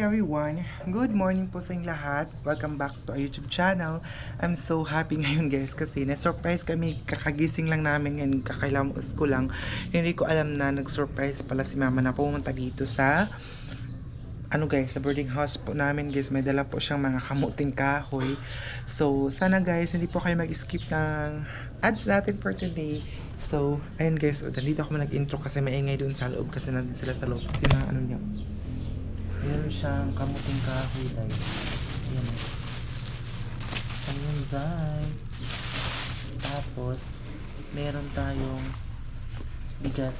everyone! Good morning po sa inyong lahat. Welcome back to our YouTube channel. I'm so happy ngayon guys kasi na-surprise kami. Kakagising lang namin ngayon, kakailamus ko lang. Hindi ko alam na nag-surprise pala si mama na pumunta dito sa sa boarding house po namin guys. May dala po siyang mga kamuting kahoy. So sana guys hindi po kayo mag-skip ng ads natin for today. So ayun guys, dito ako nag-intro kasi maingay doon sa loob kasi nandun sila sa loob. Yung mga niya. Meron siyang kamuting kahoy guys. Ayan. Ayan guys. Tapos meron tayong bigas.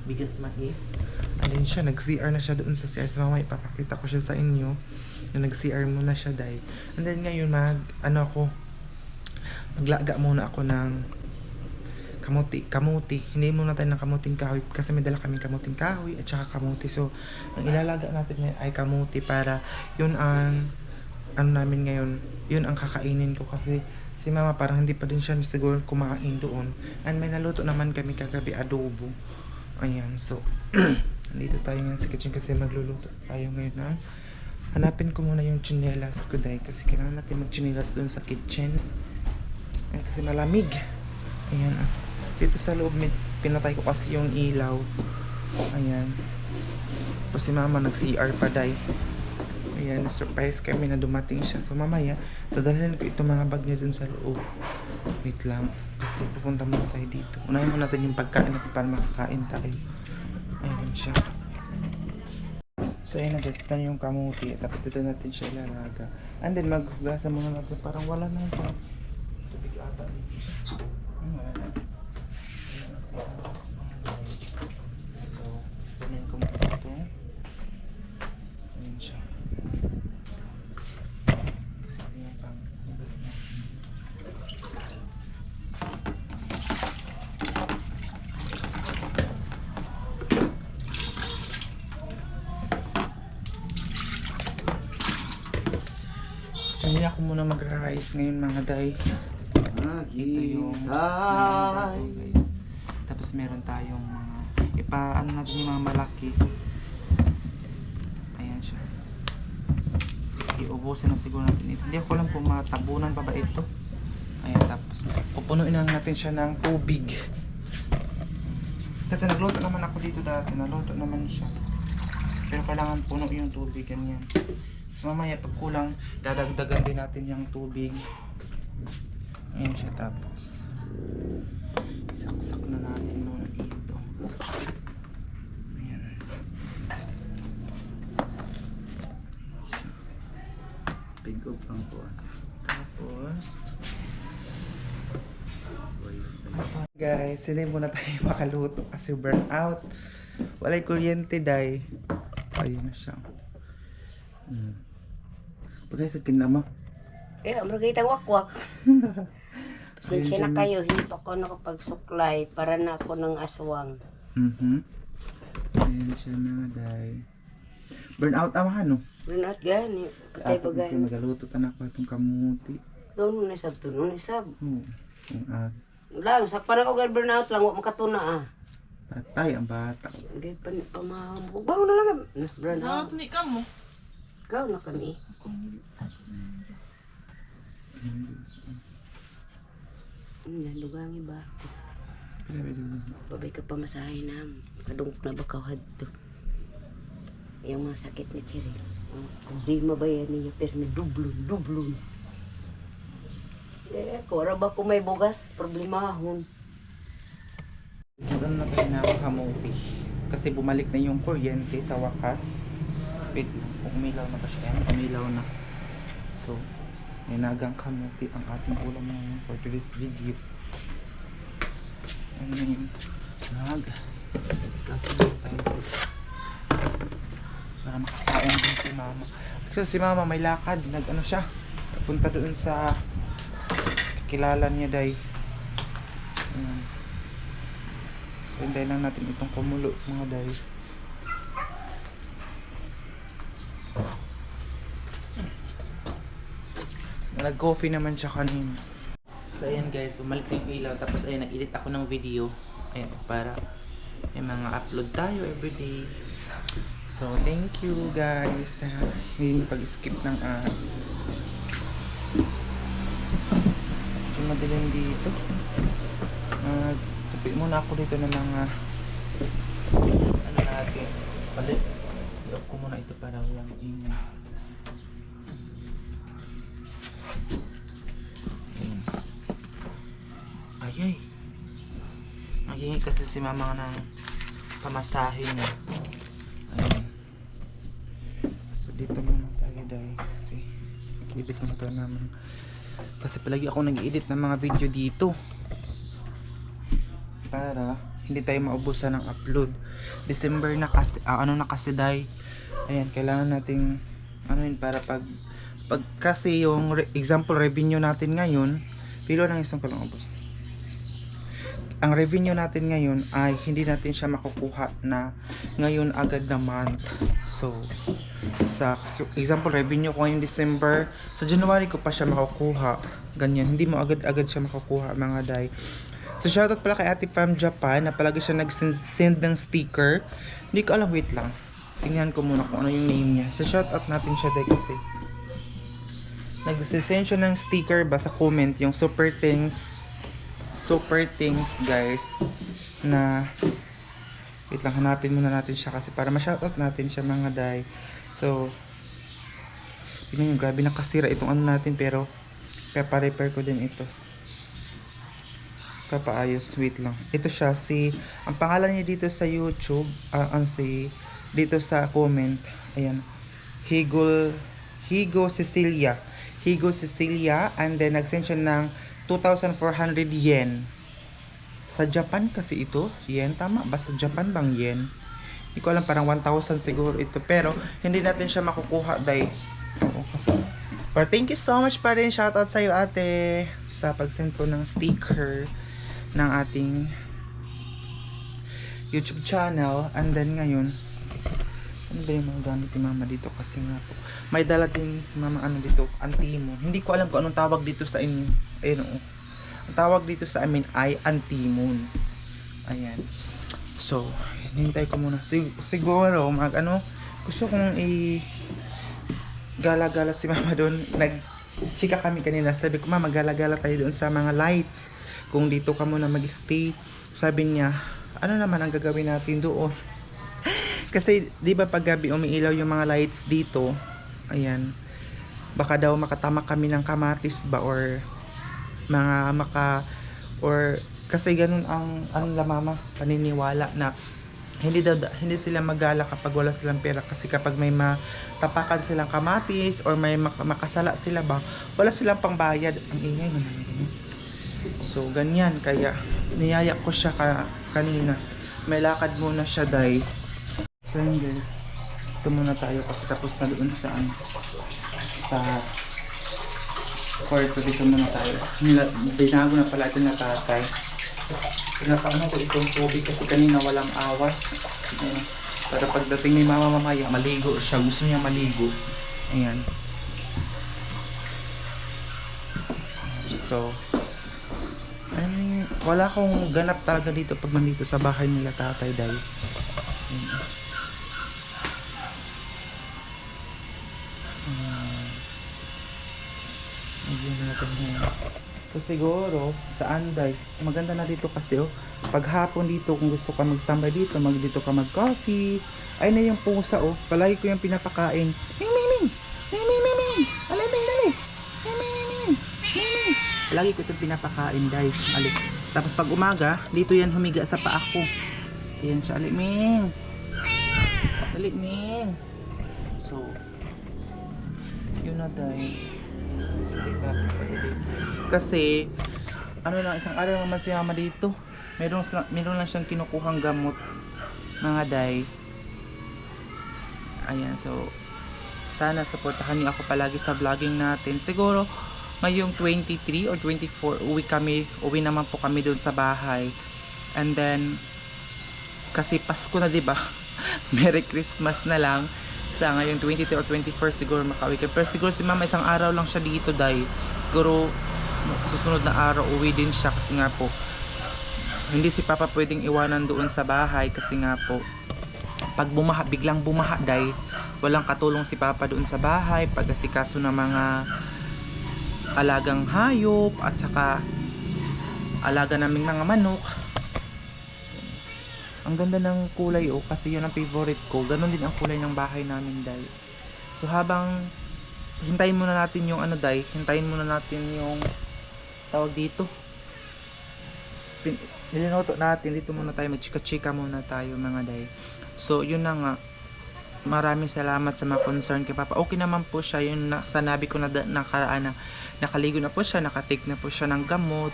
Bigas mais. Alin siya, nag-CR na siya doon sa CR. So mamaya ipapakita ko siya sa inyo. Na nag-CR muna siya dahil. And then ngayon maglaga muna ako ng kamuti. Hindi muna tayo ng kamuting kahoy kasi may dala kaming kamuting kahoy at saka kamuti. So, ang ilalaga natin ngayon ay kamuti para yun ang namin ngayon, yun ang kakainin ko kasi si mama parang hindi pa din siya siguro kumain doon. And may naluto naman kami kagabi, adobo. Ayan, so nandito tayo ngayon sa kitchen kasi magluluto tayo ngayon ng hanapin ko muna yung chinelas ko dahil kasi kailangan natin mag-chinelas doon sa kitchen. Ayan, kasi malamig. Ayan, dito sa loob pinatay ko kasi yung ilaw. Ayan. Tapos si mama nag-CR pa day. Ayan, surprise kami na dumating siya. So mamaya, dadalhin ko itong mga bag niya dun sa loob. Wait lang. Kasi pupunta muna tayo dito. Unahin muna natin yung pagkain natin para makakain tayo. Ayan siya. So ayan na guys, ito yung kamuti. Tapos dito natin siya ilalaga. And then maghugasan muna natin. Parang wala na yung tubig ata dito. Wala na. So, ganyan ko muna ito. Ayan siya. Kasi hindi yung pang-hugas na. Kasi hindi ako muna mag-rice ngayon mga day. Ito yung guys. Tapos meron tayong mga natin yung mga malaki. Ayan siya. Iubusin na siguro natin ito. Hindi ako alam kung matabunan pa ba ito. Ayan, tapos pupunuin lang natin siya ng tubig. Kasi nagluto naman ako dito dati. Naluto naman siya. Pero kailangan puno yung tubig. Ganyan. So mamaya pag kulang, dadagdagan din natin yung tubig. Ayan siya, tapos saksak na natin muna dito. Ayan. Big up lang po. Tapos guys, hindi muna tayo makaluto kasi burn out. Walay kuryente day. Ayun na siya. Pagkasad ka na mo. Magkita wakwak. Pasensya na kayo, hindi pa ako nakapagsuklay para na ako ng aswang. Ayan siya na, day. Burn out amahan, no? Burn out gani. Patay ba Kasi gani? magaluto ka na ako itong kamuti. Doon nisab. Oo. Lang, sa parang ako burn out lang, huwag makatuna ah. Patay ang bata. Gay pamahambog. Bago na lang. Burn out. Nakakuni ka mo. Ikaw na kami. Nalugangi ba ako? Babay ka pamasahe na. Kadungok na ba kawad to? Yung mga sakit ni Cheryl. Kung di mabayan niya, pero may dublon. Kora ba kung may bugas? Problemahon. Siguro na tayo na ako kamuti. Kasi bumalik na yung kuryente sa wakas. Wait, umilaw na ba siya? Ayan, umilaw na. So, may nagang kamuti ang ating ulam ngayon for today's video. Ano yung kasi tayo para makakain din si mama. Kasi si mama may lakad, siya, punta doon sa kakilala niya day. Hintayin lang natin itong kumulo mga day. Nag-coffee naman siya kanina. So ayan guys, umalik na yung ilaw. Tapos ayun, nag-edit ako ng video. Ayan, para may mga upload tayo everyday. So, thank you guys sa hindi pag-skip ng ads. Medyo madilim dito. Tabi muna ako dito ng mga ano natin. Palit. I-off ko muna ito para walang ingay. Ayay. Nagingay kasi si mama ng pamastahin niya. Ayun. So dito muna tayo dahil kasi i-edit ko na ito naman. Kasi palagi ako nag-edit ng mga video dito. Para hindi tayo maubusan ng upload. December na kasi, ano na kasi dahil. Ayan, kailangan nating ano yun para pag kasi yung example revenue natin ngayon, pilo ng isang kalong ubos. Ang revenue natin ngayon ay hindi natin siya makukuha na ngayon agad na month. So, sa example revenue ko ngayong December, sa January ko pa siya makukuha. Ganyan, hindi mo agad-agad siya makukuha mga day. So, shoutout pala kay ate from Japan na palagi siya nag-send ng sticker. Hindi ko alam, wait lang. Tingnan ko muna kung ano yung name niya. So, shoutout natin siya day kasi nag-send siya ng sticker ba sa comment yung super things guys na wait lang, hanapin muna natin siya kasi para ma-shoutout natin siya mga day. So tingnan nyo, grabe nakasira itong ano natin pero papa-repair ko din ito, papaayos. Wait lang, ito siya ang pangalan niya dito sa YouTube, dito sa comment, ayan, Higo Cecilia, and then nag-send siya ng 2,400 yen. Sa Japan kasi ito, yen, tama ba? Sa Japan bang yen? Hindi ko alam, parang 1,000 siguro ito. Pero, hindi natin siya makukuha dahil. Oo, kasi. But thank you so much pa rin. Shoutout sa'yo ate. Sa pag-send ko ng sticker ng ating YouTube channel. And then ngayon, ano ba yung mga gamit ni mama dito? Kasi nga po, may dala din si mama ano dito, antimon. Hindi ko alam kung anong tawag dito sa inyo. Ayun o. Ang tawag dito sa amin ay antimon. Ayan. So, hintay ko muna. Siguro, gusto kong gala-gala si mama doon. Nag-chika kami kanina. Sabi ko, mama, gala-gala tayo doon sa mga lights. Kung dito ka muna mag-stay. Sabi niya, ano naman ang gagawin natin doon? Kasi, di ba pag gabi umiilaw yung mga lights dito, ayan, baka daw makatamak kami ng kamatis ba or kasi ganun ang mama paniniwala na hindi sila magala kapag wala silang pera, kasi kapag may matapakan silang kamatis or may makasala sila ba, wala silang pangbayad. Ang ingay naman ganun. So ganyan, kaya niyayak ko siya kanina, may lakad muna siya day. So yun guys, ito muna tayo kasi tapos na doon sa kwarto. Dito muna tayo. Binago na pala ito na tatay. Pinapaano ko itong tubig kasi kanina walang awas. Ayan. Para pagdating ni mama mamaya, maligo siya. Gusto niya maligo. Ayan. So, wala akong ganap talaga dito pag nandito sa bahay nila tatay dahil. So siguro sa Anday maganda na dito kasi paghapon dito kung gusto ka mag-standby dito, dito ka mag-coffee. Ay na yung pusa palagi ko yung pinapakain. Ming ming ming. Ming ming ming ming. Alay ming dali. Ming ming ming ming. Ming ming. Palagi ko itong pinapakain guys. Alik. Tapos pag umaga dito yan humiga sa paa ko. Ayan siya, alik ming. Alik ming. So yun na dahil kasi isang araw naman si mama dito, meron lang siyang kinukuhang gamot mga day. Ayan, so sana supportahan niyo ako palagi sa vlogging natin. Siguro ngayong 23 or 24 uwi naman po kami doon sa bahay. And then kasi Pasko na, diba? Merry Christmas na lang. Sa ngayong 23 or 24 siguro makauwi ka. Pero siguro si mama isang araw lang siya dito dahil siguro susunod na araw uwi din siya kasi nga po hindi si papa pwedeng iwanan doon sa bahay kasi nga po pag bumaha, biglang bumaha day, walang katulong si Papa doon sa bahay, pag-asikaso ng mga alagang hayop at saka alaga naming mga manok. Ang ganda ng kulay kasi yun ang favorite ko. Ganon din ang kulay ng bahay namin day. So habang hintayin muna natin yung day, hintayin muna natin yung tawag dito. Nilinoto natin dito muna tayo, magchika-chika muna tayo mga day. So yun na nga. Maraming salamat sa mga concern kay Papa. Okay naman po siya, yung sanabi ko na nakaligo na po siya, nakatake na po siya ng gamot.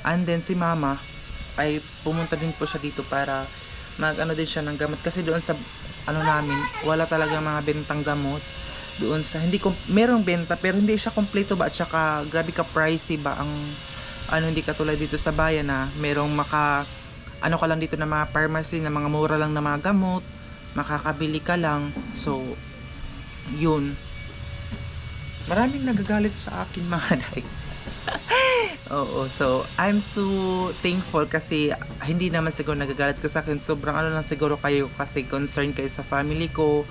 And then si Mama ay pumunta din po siya dito para din siya ng gamot kasi doon sa namin wala talaga mga bentang gamot doon sa merong benta pero hindi siya kompleto ba at saka grabe ka pricey ba ang hindi katulad dito sa bayan na merong ka lang dito na mga pharmacy na mga mura lang na mga gamot makakabili ka lang. So yun, maraming nagagalit sa akin mga day. Oo, so I'm so thankful kasi hindi naman siguro nagagalit ka sa akin. Sobrang lang siguro kayo kasi concerned kayo sa family ko.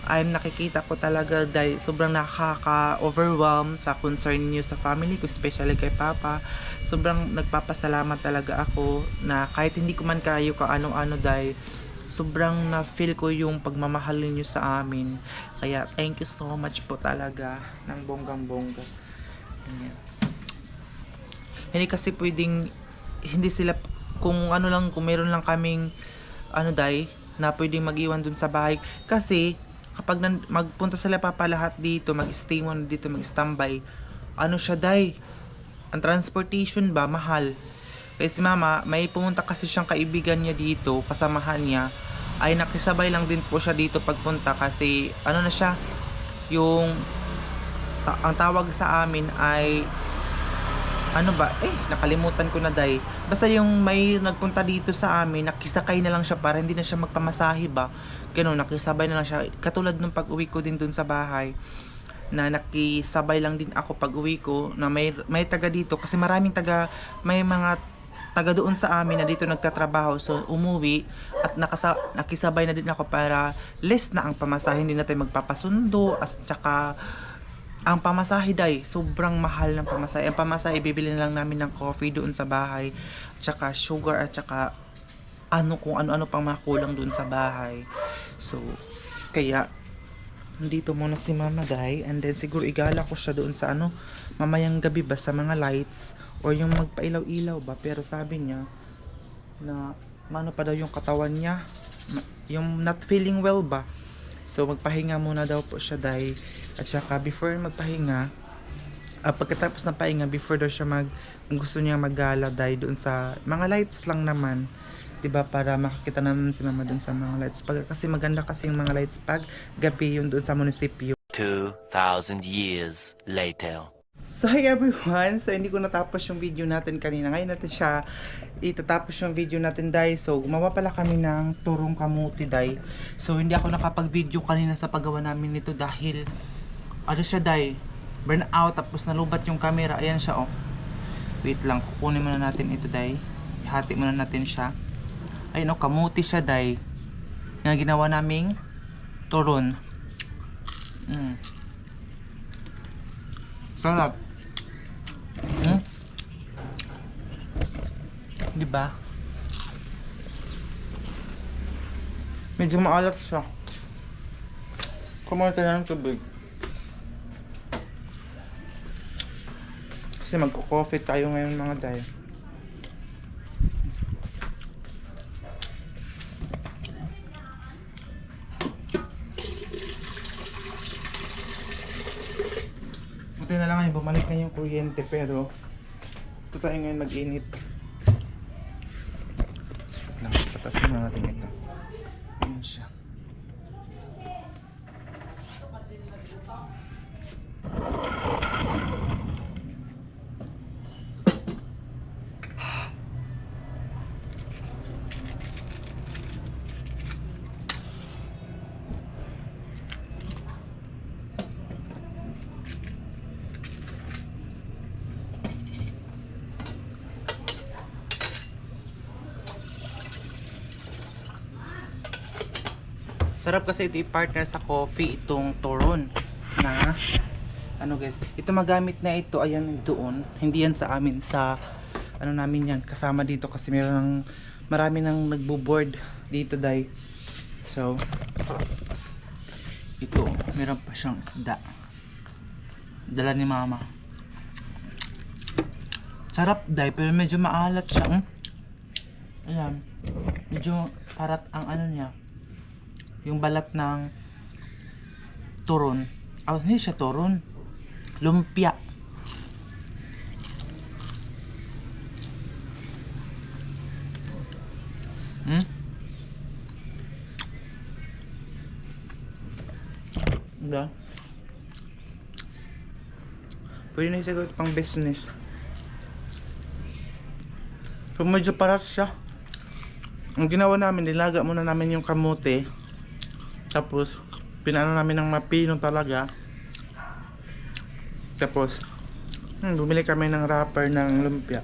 Nakikita ko talaga dahil sobrang nakaka-overwhelm sa concern niyo sa family ko, especially kay Papa. Sobrang nagpapasalamat talaga ako na kahit hindi ko man kayo kaano-ano dahil sobrang na-feel ko yung pagmamahal niyo sa amin. Kaya thank you so much po talaga ng bonggang-bongga. Hindi kasi pwedeng hindi sila kung meron lang kaming day na pwedeng mag-iwan dun sa bahay kasi kapag magpunta sila Papa lahat dito, mag-stay muna dito, mag-standby, siya day, ang transportation ba mahal. Kaya si Mama may pumunta kasi siyang kaibigan niya dito, kasamahan niya, ay nakisabay lang din po siya dito pagpunta kasi na siya yung ang tawag sa amin ay nakalimutan ko na day. Basta yung may nagpunta dito sa amin, nakisakay na lang siya para hindi na siya magpamasahe ba. Ganun, nakisabay na lang siya. Katulad nung pag-uwi ko din dun sa bahay, na nakisabay lang din ako pag-uwi ko, na may taga dito. Kasi may mga taga doon sa amin na dito nagtatrabaho. So, umuwi at nakisabay na din ako para less na ang pamasahe. Hindi na tayo magpapasundo. At saka ang pamasahe day, sobrang mahal ng pamasahe. Ang pamasahe, bibili na lang namin ng coffee doon sa bahay, at saka sugar, at saka kung ano-ano pang makulang doon sa bahay. So, kaya nandito muna si Mama day, and then siguro igala ko siya doon sa mamayang gabi ba sa mga lights, or yung magpailaw-ilaw ba. Pero sabi niya na pa daw yung katawan niya, yung not feeling well ba. So magpahinga muna daw po siya day. At saka before magpahinga, pagkatapos ng pahinga, before daw siya gusto niya maggala day doon sa mga lights lang naman, 'di ba, para makakita naman si Mama doon sa mga lights. Kasi maganda kasi yung mga lights pag gabi yung doon sa munisipyo. 2,000 years later. So hi everyone, so hindi ko natapos yung video natin kanina. Ngayon natin siya itatapos yung video natin day. So gumawa pala kami ng turong kamuti day. So hindi ako nakapag-video kanina sa paggawa namin nito dahil siya day, burn out, tapos nalubat yung camera. Ayan siya wait lang, kukunin muna natin ito day. Ihati muna natin siya. Ayun kamuti siya day na ginawa naming turon. Sarap. Diba? Medyo maalat siya. Kumain tayo ng tubig. Kasi magko-coffee tayo ngayon mga day. Buti na lang ngayon, bumalik na yung kuryente, pero ito tayo ngayon mag-init. Patasin na natin ito. Ayan siya. Sarap kasi ito i-partner sa coffee, itong turon na ano guys, ito magamit na ito, ayan doon. Hindi yan sa amin, sa ano namin yan, kasama dito kasi marami nang nagbo-board dito dai. So, ito, meron pa siyang isda. Dala ni mama. Sarap dai, pero medyo maalat siya. Ayan, medyo parat ang ano niya, yung balat ng turon. Hindi siya turon, lumpia. Diba? Pwede na isagot pang business. So medyo parat siya. Ang ginawa namin, nilaga muna namin yung kamote. Tapos pinano namin ng mapino talaga. Tapos bumili kami ng wrapper ng lumpia.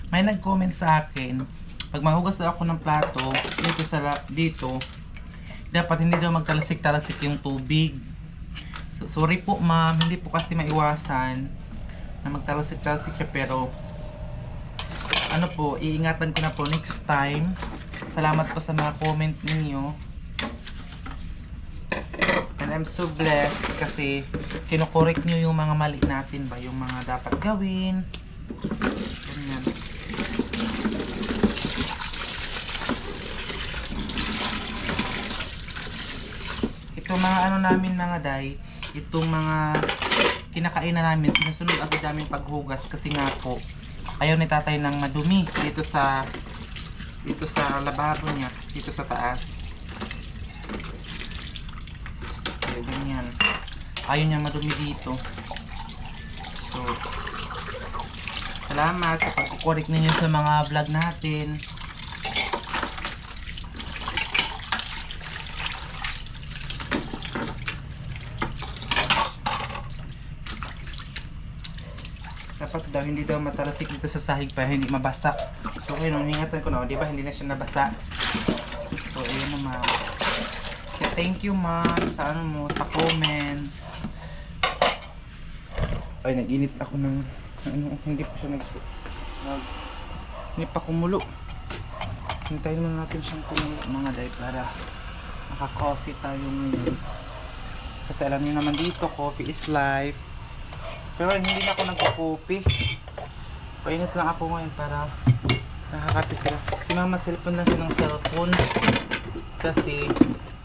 May nag-comment sa akin, pag maghugas daw ako ng plato dito, dapat hindi daw magtalasik-talasik yung tubig. So, sorry po ma'am, hindi po kasi maiwasan na magtalasik-talasik siya, pero ano po, iingatan ko na po next time. Salamat po sa mga comment ninyo. And I'm so blessed kasi kinokorek nyo yung mga mali natin ba, yung mga dapat gawin. Ganyan. Itong mga ano namin mga day, itong mga kinakainan namin, sinusunod agad namin paghugas kasi nga po ayaw ni tatay ng madumi dito sa lababo niya, dito sa taas. Kaya ganyan, ayaw niya madumi dito. So salamat sa pagkukorek ninyo sa mga vlog natin. Dapat daw hindi daw matalasik dito sa sahig para hindi mabasa. So ayun, ingatan ko na, di ba hindi na siya nabasa. So ayun na ma'am. Thank you ma'am sa ano mo, sa comment. Ay, nag-init ako ng ano, hindi pa siya hindi pa kumulo. Hintayin muna natin siyang kumulo mga day para maka-coffee tayo ngayon. Kasi alam niyo naman dito, coffee is life. Pero hindi na ako nagko-coffee. Painit lang ako ngayon para nakakape sila. Si mama cellphone lang siya ng cellphone. Kasi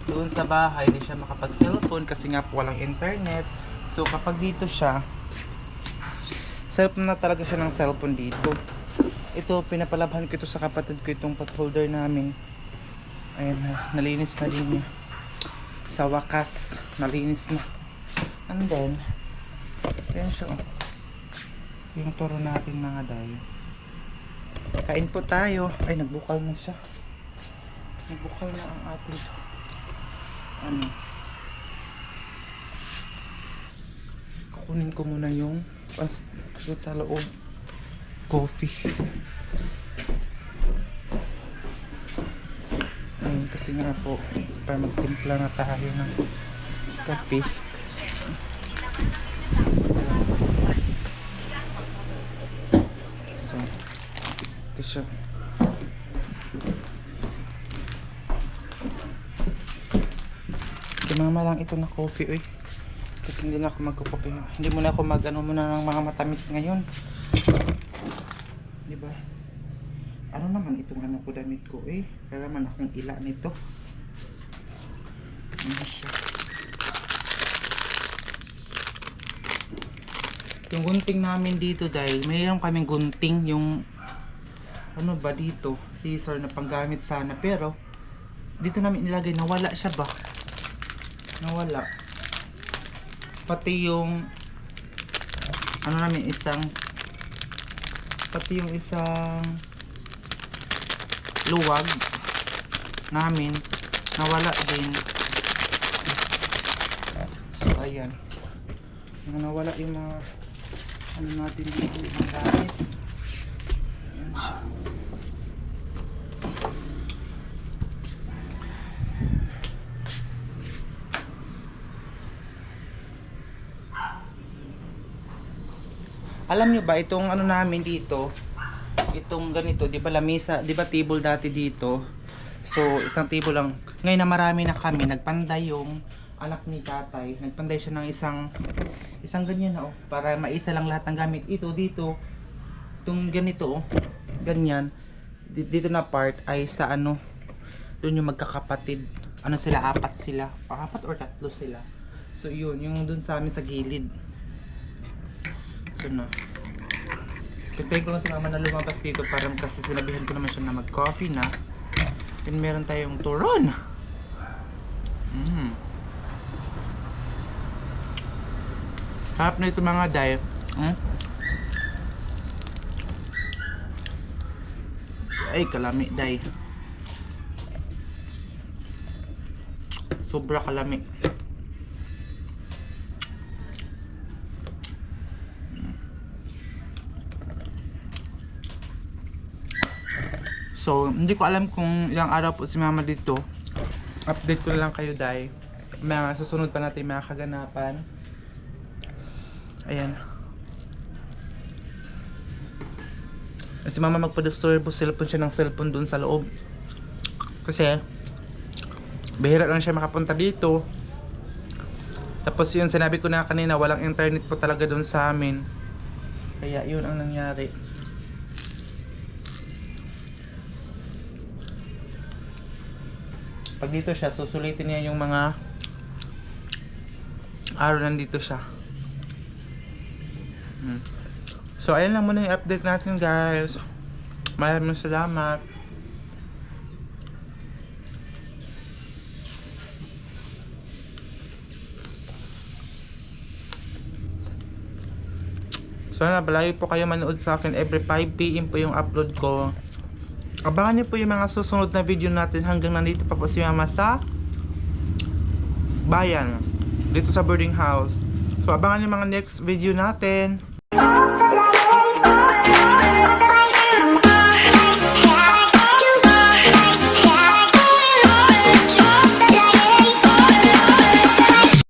doon sa bahay hindi siya makapag-cellphone kasi nga po walang internet. So kapag dito siya, cellphone na talaga siya ng cellphone dito. Ito, pinapalabhan ko ito sa kapatid ko, itong pot holder namin. Ayan, nalinis na din niya. Sa wakas, nalinis na. And then, ayan siya, oh. Yung turo natin mga day. Kain po tayo. Ay, nagbukal na siya. Nagbukal na ang ating ano. Kukunin ko muna yung sa loob coffee. Ayun, kasi nga po para magtimpla na tayo ng kape. So ito siya. Kinama lang ito na coffee, uy. Kasi hindi na ako magkukopi. Hindi muna ako mag-ano muna ng mga matamis ngayon. Diba? Ano naman itong ano ko damit ko, eh. Para man akong ila nito. Ano siya? Yung gunting namin dito dahil mayroon kaming gunting yung ano ba dito, scissor na panggamit sana, pero dito namin nilagay, nawala siya ba? Nawala. Pati yung ano namin pati yung isang luwag namin nawala din. So ayan, nawala yung mga ano natin dito, yung gamit. Ayan siya. Alam nyo ba itong ano namin dito, itong ganito, di ba lamesa, di ba table dati dito? So isang table lang. Ngayon na marami na kami, nagpanday yung anak ni tatay, nagpanday siya ng isang ganyan na para maisa lang lahat ng gamit. Ito dito, itong ganito ganyan, dito na part ay sa ano, doon yung magkakapatid. Ano sila, apat sila, apat or tatlo sila. So yun, yung dun sa amin sa gilid. So na, pintayin ko lang si mama na lumabas dito para kasi sinabihan ko naman siya na mag-coffee na. Then meron tayong turon. Harap na ito mga day. Ay, kalami day. Sobra kalami. So, hindi ko alam kung ilang araw po si mama dito. Update ko na lang kayo day. Mga susunod pa natin mga kaganapan. Ayan. Si mama magpa-disturbo cellphone siya ng cellphone dun sa loob. Kasi bihira lang siya makapunta dito. Tapos yun, sinabi ko na kanina, walang internet po talaga dun sa amin. Kaya yun ang nangyari. Pag dito siya, susulitin niya yung mga araw nandito siya. So ayan lang muna yung update natin guys. Maraming salamat. Sana balayo po kayo manood sa akin. Every 5 PM po yung upload ko. Abangan niyo po yung mga susunod na video natin hanggang nandito pa po si mama sa bayan, dito sa boarding house. So abangan niyo mga next video natin.